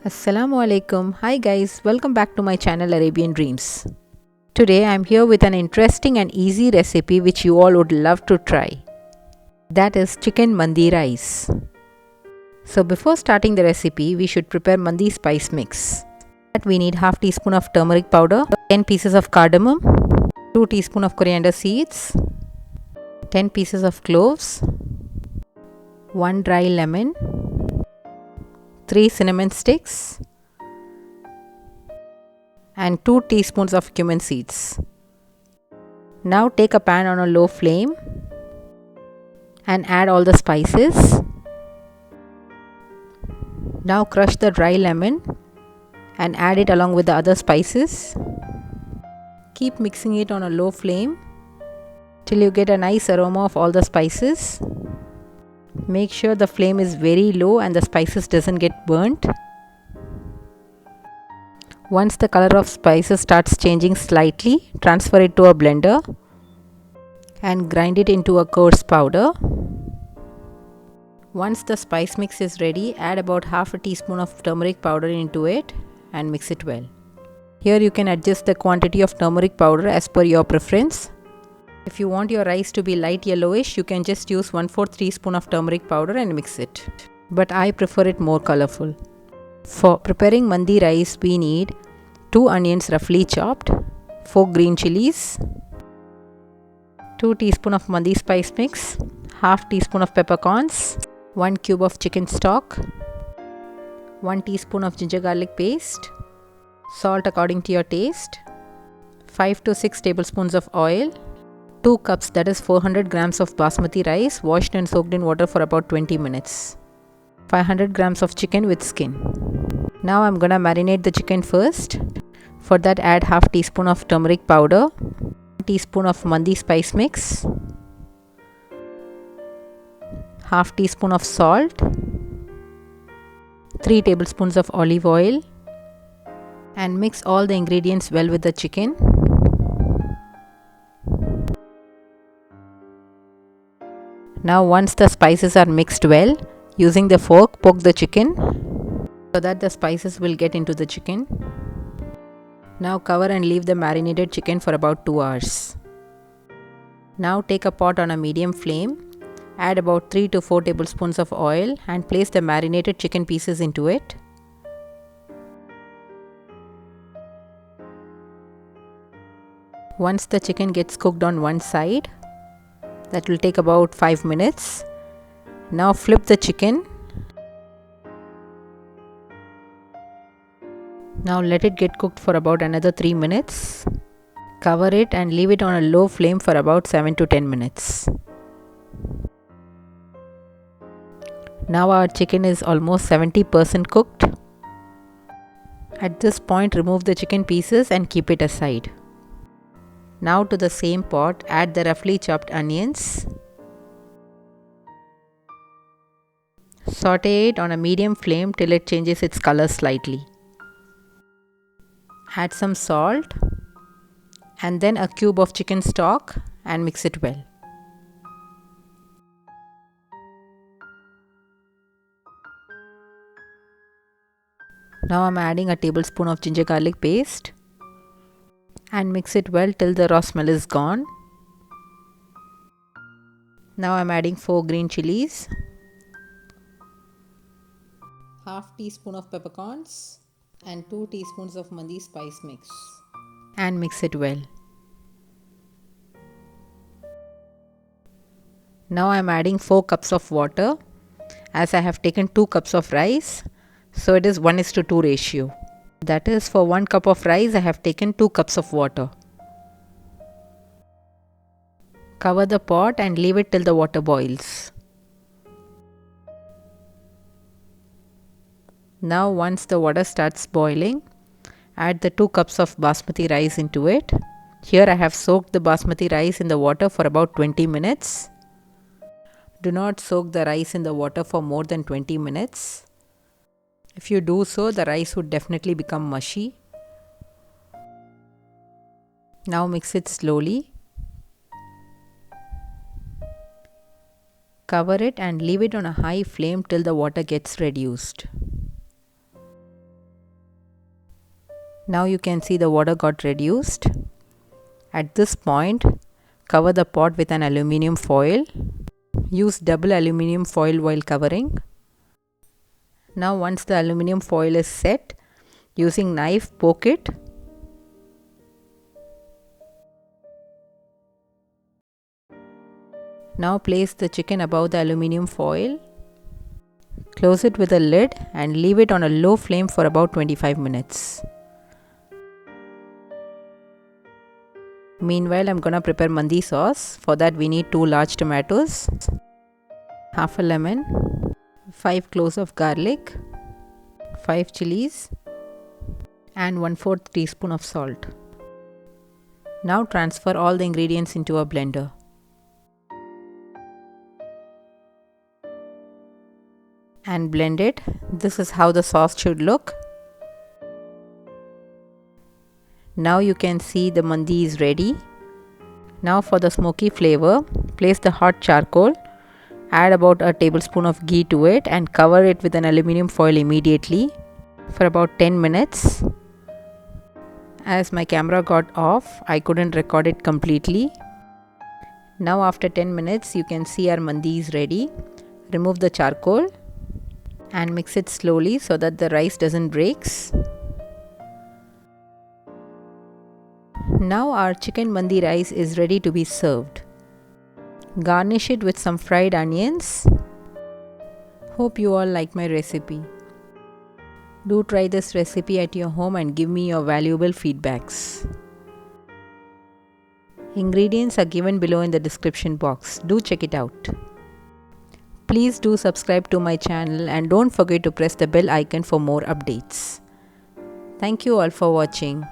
Assalamu alaikum. Hi guys, welcome back to my channel Arabian Dreams. Today I'm here with an interesting and easy recipe which you all would love to try. That is chicken mandi rice. So before starting the recipe, we should prepare mandi spice mix. That we need half teaspoon of turmeric powder, 10 pieces of cardamom, 2 teaspoon of coriander seeds, 10 pieces of cloves, 1 dry lemon, 3 cinnamon sticks and 2 teaspoons of cumin seeds. Now take a pan on a low flame and add all the spices. Now crush the dry lemon and add it along with the other spices. Keep mixing it on a low flame till you get a nice aroma of all the spices. Make sure the flame is very low and the spices doesn't get burnt. Once the color of spices starts changing slightly, transfer it to a blender and grind it into a coarse powder. Once the spice mix is ready, add about half a teaspoon of turmeric powder into it and mix it well. Here you can adjust the quantity of turmeric powder as per your preference. If you want your rice to be light yellowish, you can just use 1/4 teaspoon of turmeric powder and mix it. But I prefer it more colorful. For preparing mandi rice, we need 2 onions roughly chopped, 4 green chillies, 2 teaspoon of mandi spice mix, half teaspoon of peppercorns, 1 cube of chicken stock, 1 teaspoon of ginger garlic paste, salt according to your taste, 5 to 6 tablespoons of oil, 2 cups, that is 400 grams of basmati rice washed and soaked in water for about 20 minutes, 500 grams of chicken with skin. Now I'm gonna marinate the chicken first. For that, add half teaspoon of turmeric powder, 1 teaspoon of mandi spice mix, half teaspoon of salt, 3 tablespoons of olive oil, and mix all the ingredients well with the chicken. Now once the spices are mixed well, using the fork, poke the chicken so that the spices will get into the chicken. Now cover and leave the marinated chicken for about 2 hours. Now take a pot on a medium flame, add about 3 to 4 tablespoons of oil and place the marinated chicken pieces into it. Once the chicken gets cooked on one side, that will take about 5 minutes. Now flip the chicken. Now let it get cooked for about another 3 minutes. Cover it and leave it on a low flame for about 7 to 10 minutes. Now our chicken is almost 70% cooked. At this point, remove the chicken pieces and keep it aside. Now to the same pot, add the roughly chopped onions. Saute it on a medium flame till it changes its color slightly. Add some salt and then a cube of chicken stock and mix it well. Now I'm adding a tablespoon of ginger garlic paste and mix it well till the raw smell is gone. Now I'm adding 4 green chillies, half teaspoon of peppercorns and 2 teaspoons of mandi spice mix and mix it well. Now I'm adding 4 cups of water as I have taken 2 cups of rice, so it is 1:2 ratio. That is, for 1 cup of rice I have taken 2 cups of water. Cover the pot and leave it till the water boils. Now once the water starts boiling, add the 2 cups of basmati rice into it. Here I have soaked the basmati rice in the water for about 20 minutes. Do not soak the rice in the water for more than 20 minutes. If you do so, the rice would definitely become mushy. Now mix it slowly. Cover it and leave it on a high flame till the water gets reduced. Now you can see the water got reduced. At this point, cover the pot with an aluminium foil. Use double aluminium foil while covering. Now once the aluminium foil is set, using knife poke it. Now place the chicken above the aluminium foil. Close it with a lid and leave it on a low flame for about 25 minutes. Meanwhile, I'm gonna prepare mandi sauce. For that we need 2 large tomatoes, half a lemon, 5 cloves of garlic, 5 chillies and 1/4 teaspoon of salt. Now transfer all the ingredients into a blender. And blend it. This is how the sauce should look. Now you can see the mandi is ready. Now for the smoky flavor, place the hot charcoal, add about a tablespoon of ghee to it and cover it with an aluminium foil immediately for about 10 minutes. As my camera got off, I couldn't record it completely. Now after 10 minutes, you can see our mandi is ready. Remove the charcoal and mix it slowly so that the rice doesn't break. Now our chicken mandi rice is ready to be served. Garnish it with some fried onions. Hope you all like my recipe. Do try this recipe at your home and give me your valuable feedbacks. Ingredients are given below in the description box. Do check it out. Please do subscribe to my channel and don't forget to press the bell icon for more updates. Thank you all for watching.